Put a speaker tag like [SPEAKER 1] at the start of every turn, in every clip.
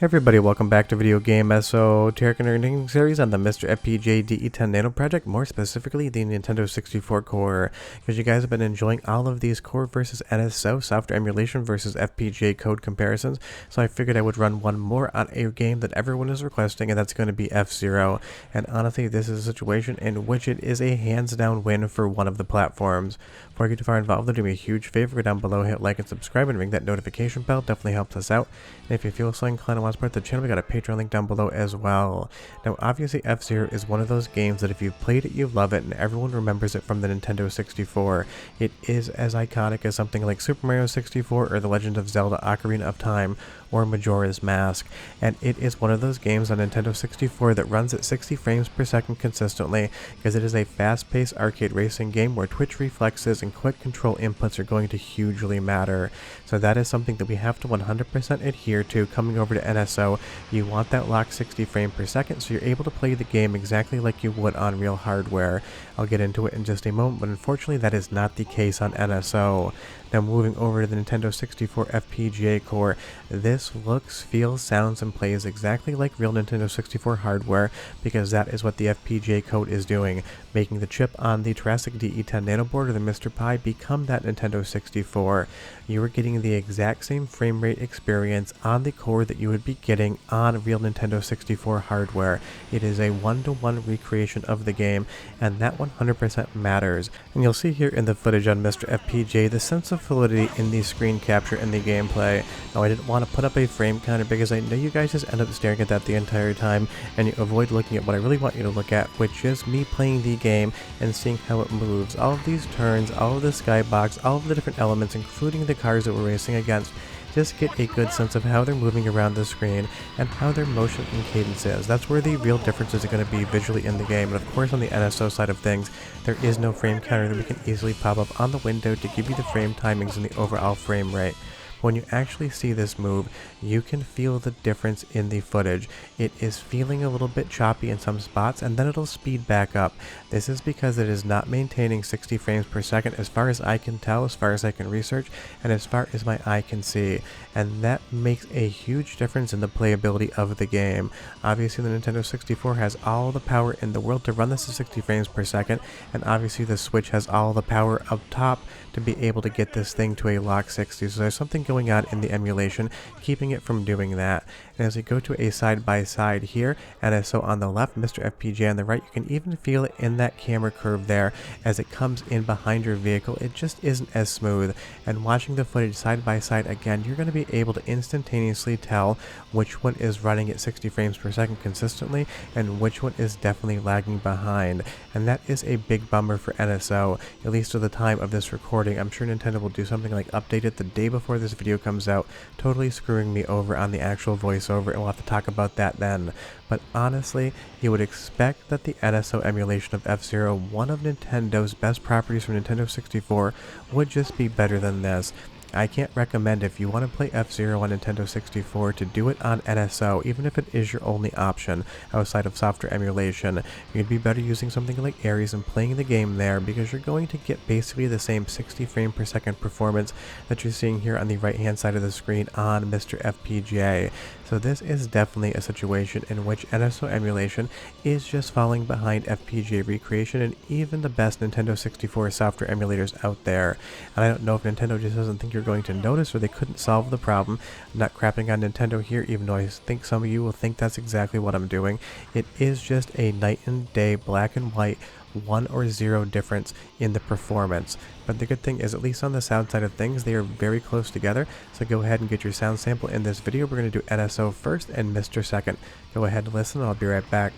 [SPEAKER 1] Hey everybody, welcome back to Video Game SO Terracotta series on the MiSTer FPGA DE10 Nano project, more specifically the Nintendo 64 core. Because you guys have been enjoying all of these core versus NSO, software emulation versus FPGA code comparisons, so I figured I would run one more on a game that everyone is requesting, and that's going to be F-Zero. And honestly, this is a situation in which it is a hands-down win for one of the platforms. Before I get too far involved, do me a huge favor, go down below, hit like and subscribe, and ring that notification bell. Definitely helps us out. And if you feel so inclined and want to support the channel, we got a Patreon link down below as well. Now, obviously, F-Zero is one of those games that if you've played it, you love it, and everyone remembers it from the Nintendo 64. It is as iconic as something like Super Mario 64 or The Legend of Zelda Ocarina of Time or Majora's Mask, and it is one of those games on Nintendo 64 that runs at 60 frames per second consistently, because it is a fast-paced arcade racing game where twitch reflexes and quick control inputs are going to hugely matter. So that is something that we have to 100% adhere to coming over to NSO. You want that locked 60 frame per second so you're able to play the game exactly like you would on real hardware. I'll get into it in just a moment, but unfortunately that is not the case on NSO. Now moving over to the Nintendo 64 FPGA core, this looks, feels, sounds, and plays exactly like real Nintendo 64 hardware, because that is what the FPGA code is doing, making the chip on the Jurassic DE10 Nano board or the MiSTer Pi become that Nintendo 64. You are getting the exact same frame rate experience on the core that you would be getting on real Nintendo 64 hardware. It is a one-to-one recreation of the game, and that 100% matters. And you'll see here in the footage on MiSTer FPGA the sense of fluidity in the screen capture and the gameplay. Now, I didn't want to put up a frame counter because I know you guys just end up staring at that the entire time and you avoid looking at what I really want you to look at, which is me playing the game and seeing how it moves. All of these turns, all of the skybox, all of the different elements, including the cars that we're racing against. Just get a good sense of how they're moving around the screen and how their motion and cadence is. That's where the real differences are going to be visually in the game. And of course, on the NSO side of things, there is no frame counter that we can easily pop up on the window to give you the frame timings and the overall frame rate. When you actually see this move, you can feel the difference in the footage. It is feeling a little bit choppy in some spots, and then it'll speed back up. This is because it is not maintaining 60 frames per second as far as I can tell, as far as I can research, and as far as my eye can see. And that makes a huge difference in the playability of the game. Obviously, the Nintendo 64 has all the power in the world to run this at 60 frames per second, and obviously the Switch has all the power up top to be able to get this thing to a lock 60. So there's something going on in the emulation, keeping it from doing that. And as we go to a side-by-side here, NSO on the left, MiSTer FPGA on the right, you can even feel it in that camera curve there as it comes in behind your vehicle. It just isn't as smooth. And watching the footage side-by-side again, you're going to be able to instantaneously tell which one is running at 60 frames per second consistently and which one is definitely lagging behind. And that is a big bummer for NSO, at least at the time of this recording. I'm sure Nintendo will do something like update it the day before this video comes out, totally screwing me over on the actual voiceover, and we'll have to talk about that then. But honestly, you would expect that the NSO emulation of F-Zero, one of Nintendo's best properties from Nintendo 64, would just be better than this. I can't recommend, if you want to play F-Zero on Nintendo 64, to do it on NSO, even if it is your only option outside of software emulation. You'd be better using something like Ares and playing the game there, because you're going to get basically the same 60 frame per second performance that you're seeing here on the right hand side of the screen on MiSTer FPGA. So this is definitely a situation in which NSO emulation is just falling behind FPGA recreation and even the best Nintendo 64 software emulators out there. And I don't know if Nintendo just doesn't think you're going to notice, or they couldn't solve the problem. I'm not crapping on Nintendo here, even though I think some of you will think that's exactly what I'm doing. It is just a night and day, black and white, 1 or 0 difference in the performance. But the good thing is, at least on the sound side of things, they are very close together. So go ahead and get your sound sample in this video. We're going to do NSO first and MiSTer second. Go ahead and listen, I'll be right back.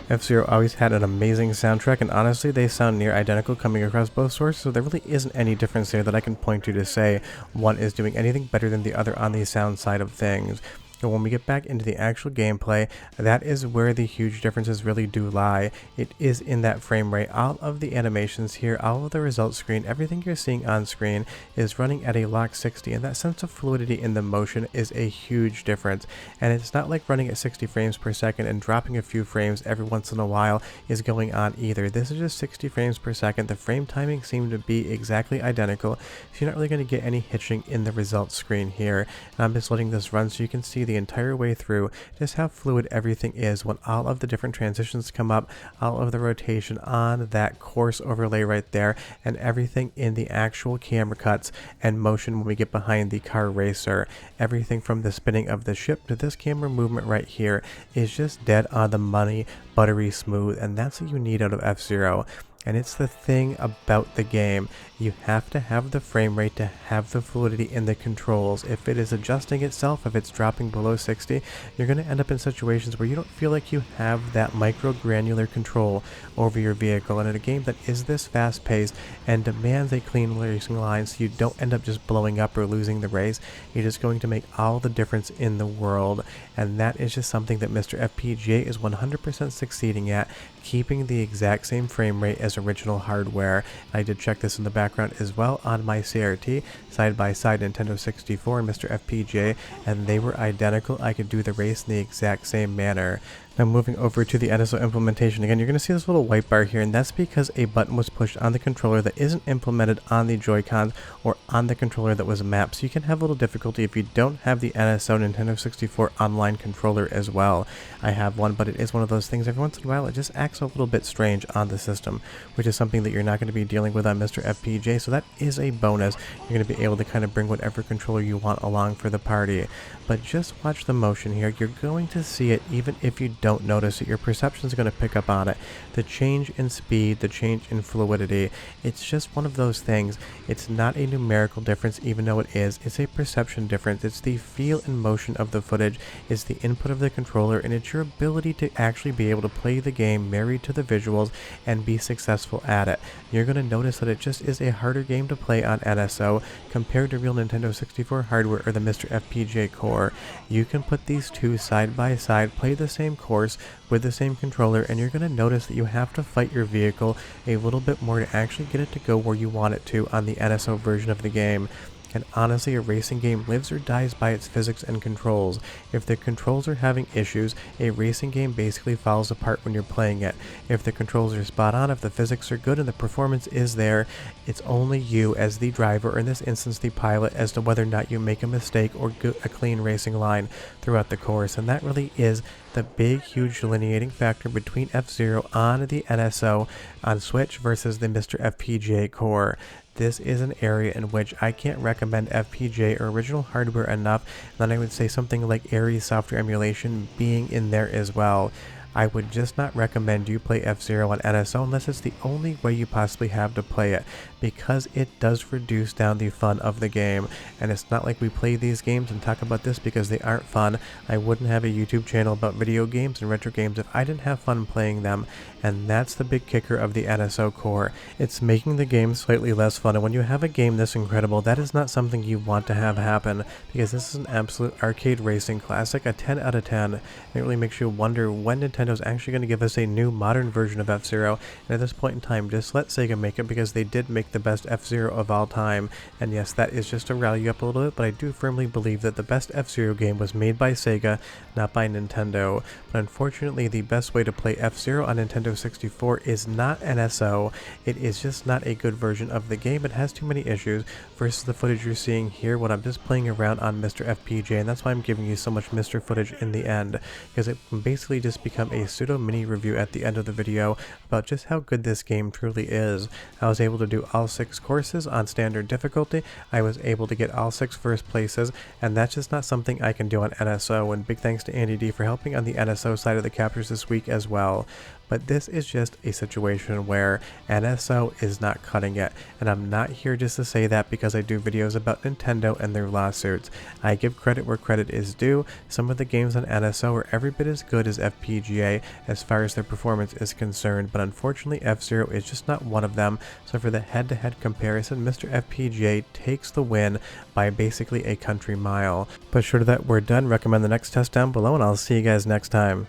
[SPEAKER 1] F-Zero always had an amazing soundtrack, and honestly they sound near identical coming across both sources, so there really isn't any difference there that I can point to say one is doing anything better than the other on the sound side of things. But when we get back into the actual gameplay, that is where the huge differences really do lie. It is in that frame rate. All of the animations here, all of the results screen, everything you're seeing on screen is running at a lock 60, and that sense of fluidity in the motion is a huge difference. And it's not like running at 60 frames per second and dropping a few frames every once in a while is going on either. This is just 60 frames per second. The frame timing seemed to be exactly identical, so you're not really going to get any hitching in the results screen here. And I'm just letting this run so you can see the entire way through just how fluid everything is when all of the different transitions come up, all of the rotation on that coarse overlay right there, and everything in the actual camera cuts and motion when we get behind the car racer. Everything from the spinning of the ship to this camera movement right here is just dead on the money, buttery smooth, and that's what you need out of F-Zero. And it's the thing about the game. You have to have the frame rate to have the fluidity in the controls. If it is adjusting itself, if it's dropping below 60, you're going to end up in situations where you don't feel like you have that micro granular control over your vehicle. And in a game that is this fast paced and demands a clean racing line so you don't end up just blowing up or losing the race, you're just going to make all the difference in the world. And that is just something that MiSTer FPGA is 100% succeeding at, keeping the exact same frame rate as original hardware. I did check this in the background as well on my CRT, side by side Nintendo 64 and MiSTer FPGA, and they were identical. I could do the race in the exact same manner. Now moving over to the NSO implementation again, you're going to see this little white bar here, and that's because a button was pushed on the controller that isn't implemented on the Joy-Cons or on the controller that was mapped. So you can have a little difficulty if you don't have the NSO Nintendo 64 Online controller as well. I have one, but it is one of those things every once in a while it just acts a little bit strange on the system, which is something that you're not going to be dealing with on MiSTer FPGA, so that is a bonus. You're going to be able to kind of bring whatever controller you want along for the party. But just watch the motion here. You're going to see it even if you don't notice it. Your perception is going to pick up on it. The change in speed, the change in fluidity, it's just one of those things. It's not a numerical difference even though it is. It's a perception difference. It's the feel and motion of the footage. It's the input of the controller, and it's your ability to actually be able to play the game married to the visuals and be successful at it. You're going to notice that it just is a harder game to play on NSO compared to real Nintendo 64 hardware or the MiSTer FPGA core. You can put these two side by side, play the same course with the same controller, and you're going to notice that you have to fight your vehicle a little bit more to actually get it to go where you want it to on the NSO version of the game. And honestly, a racing game lives or dies by its physics and controls. If the controls are having issues, a racing game basically falls apart when you're playing it. If the controls are spot on, if the physics are good and the performance is there, it's only you as the driver, or in this instance the pilot, as to whether or not you make a mistake or get a clean racing line throughout the course. And that really is the big, huge delineating factor between F-Zero on the NSO on Switch versus the MiSTer FPGA core. This is an area in which I can't recommend FPGA or original hardware enough, and then I would say something like Ares software emulation being in there as well. I would just not recommend you play F-Zero on NSO unless it's the only way you possibly have to play it, because it does reduce down the fun of the game. And it's not like we play these games and talk about this because they aren't fun. I wouldn't have a YouTube channel about video games and retro games if I didn't have fun playing them, and that's the big kicker of the NSO core. It's making the game slightly less fun, and when you have a game this incredible, that is not something you want to have happen, because this is an absolute arcade racing classic, a 10 out of 10. It really makes you wonder when Nintendo's actually going to give us a new modern version of F-Zero, and at this point in time, just let Sega make it, because they did make the best F-Zero of all time. And yes, that is just to rally you up a little bit, but I do firmly believe that the best F-Zero game was made by Sega, not by Nintendo. But unfortunately, the best way to play F-Zero on Nintendo 64 is not NSO. It is just not a good version of the game. It has too many issues versus the footage you're seeing here when I'm just playing around on MiSTer FPGA, and that's why I'm giving you so much MiSTer footage in the end, because it can basically just become a pseudo mini review at the end of the video about just how good this game truly is. I was able to do all 6 courses on standard difficulty. I was able to get all 6 first places, and that's just not something I can do on NSO, and big thanks to Andy D for helping on the NSO side of the captures this week as well. but this is just a situation where NSO is not cutting it, and I'm not here just to say that because I do videos about Nintendo and their lawsuits. I give credit where credit is due. Some of the games on NSO are every bit as good as FPGA as far as their performance is concerned, but unfortunately F-Zero is just not one of them. So for the head-to-head comparison, MiSTer FPGA takes the win by basically a country mile. But sure that we're done, recommend the next test down below, and I'll see you guys next time.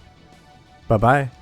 [SPEAKER 1] Bye bye.